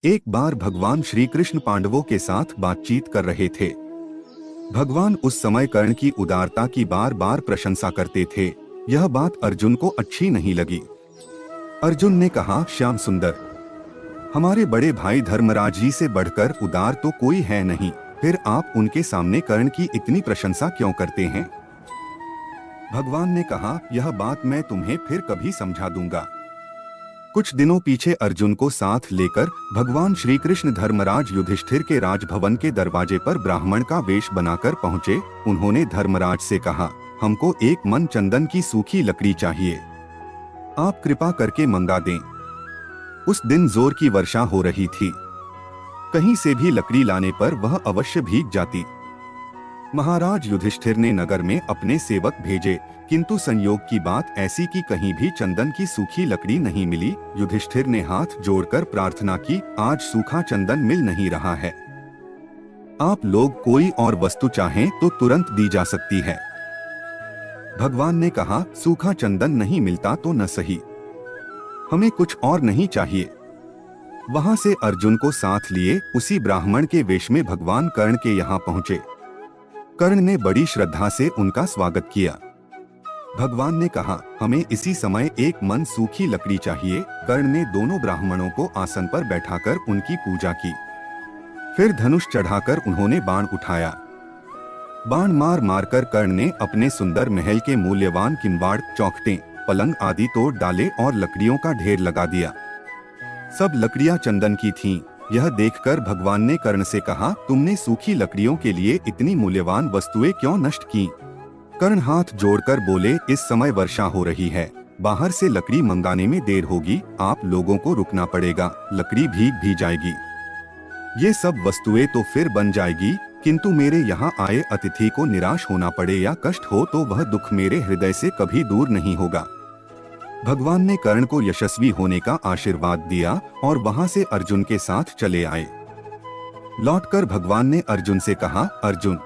एक बार भगवान श्री कृष्ण पांडवों के साथ बातचीत कर रहे थे। भगवान उस समय कर्ण की उदारता की बार बार प्रशंसा करते थे। यह बात अर्जुन को अच्छी नहीं लगी। अर्जुन ने कहा, श्याम सुंदर, हमारे बड़े भाई धर्मराज जी से बढ़कर उदार तो कोई है नहीं, फिर आप उनके सामने कर्ण की इतनी प्रशंसा क्यों करते हैं? भगवान ने कहा, यह बात मैं तुम्हें फिर कभी समझा दूंगा। कुछ दिनों पीछे अर्जुन को साथ लेकर भगवान श्री कृष्ण धर्मराज युधिष्ठिर के राजभवन के दरवाजे पर ब्राह्मण का वेश बनाकर पहुँचे। उन्होंने धर्मराज से कहा, हमको एक मन चंदन की सूखी लकड़ी चाहिए, आप कृपा करके मंगा दें। उस दिन जोर की वर्षा हो रही थी। कहीं से भी लकड़ी लाने पर वह अवश्य भीग जाती। महाराज युधिष्ठिर ने नगर में अपने सेवक भेजे, किंतु संयोग की बात ऐसी कि कहीं भी चंदन की सूखी लकड़ी नहीं मिली। युधिष्ठिर ने हाथ जोड़कर प्रार्थना की, आज सूखा चंदन मिल नहीं रहा है। आप लोग कोई और वस्तु चाहें तो तुरंत दी जा सकती है। भगवान ने कहा, सूखा चंदन नहीं मिलता तो न सही, हमें कुछ और नहीं चाहिए। वहां से अर्जुन को साथ लिए उसी ब्राह्मण के वेश में भगवान कर्ण के यहाँ पहुँचे। कर्ण ने बड़ी श्रद्धा से उनका स्वागत किया। भगवान ने कहा, हमें इसी समय एक मन सूखी लकड़ी चाहिए। कर्ण ने दोनों ब्राह्मणों को आसन पर बैठाकर उनकी पूजा की। फिर धनुष चढ़ाकर उन्होंने बाण उठाया। बाण मार मारकर कर्ण ने अपने सुंदर महल के मूल्यवान किंवाड़, चौखटें, पलंग आदि तोड़ डाले और लकड़ियों का ढेर लगा दिया। सब लकड़ियां चंदन की थीं। यह देखकर भगवान ने कर्ण से कहा, तुमने सूखी लकड़ियों के लिए इतनी मूल्यवान वस्तुएं क्यों नष्ट की? कर्ण हाथ जोड़कर बोले, इस समय वर्षा हो रही है, बाहर से लकड़ी मंगाने में देर होगी, आप लोगों को रुकना पड़ेगा, लकड़ी भीग भी जाएगी। ये सब वस्तुएं तो फिर बन जाएगी, किंतु मेरे यहाँ आए अतिथि को निराश होना पड़े या कष्ट हो तो वह दुख मेरे हृदय से कभी दूर नहीं होगा। भगवान ने कर्ण को यशस्वी होने का आशीर्वाद दिया और वहां से अर्जुन के साथ चले आए। लौटकर भगवान ने अर्जुन से कहा, अर्जुन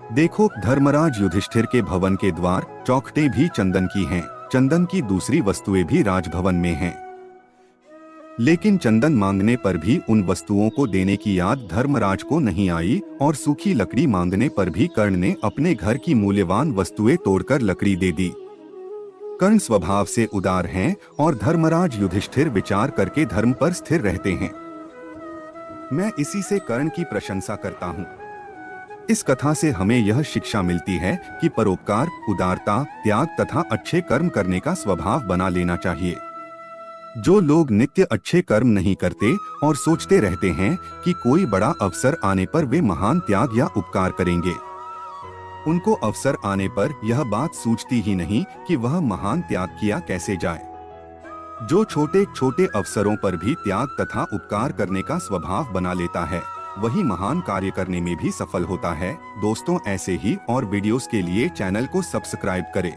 देखो, धर्मराज युधिष्ठिर के भवन के द्वार, चौखटें भी चंदन की हैं, चंदन की दूसरी वस्तुएं भी राजभवन में हैं। लेकिन चंदन मांगने पर भी उन वस्तुओं को देने की याद धर्मराज को नहीं आई और सूखी लकड़ी मांगने पर भी कर्ण ने अपने घर की मूल्यवान वस्तुएं तोड़कर लकड़ी दे दी। कर्ण स्वभाव से उदार हैं और धर्मराज युधिष्ठिर विचार करके धर्म पर स्थिर रहते हैं। मैं इसी से कर्ण की प्रशंसा करता हूँ। इस कथा से हमें यह शिक्षा मिलती है कि परोपकार, उदारता, त्याग तथा अच्छे कर्म करने का स्वभाव बना लेना चाहिए। जो लोग नित्य अच्छे कर्म नहीं करते और सोचते रहते हैं कि कोई बड़ा अवसर आने पर वे महान त्याग या उपकार करेंगे, उनको अवसर आने पर यह बात सूझती ही नहीं कि वह महान त्याग किया कैसे जाए। जो छोटे छोटे अवसरों पर भी त्याग तथा उपकार करने का स्वभाव बना लेता है, वही महान कार्य करने में भी सफल होता है। दोस्तों, ऐसे ही और वीडियोस के लिए चैनल को सब्सक्राइब करें।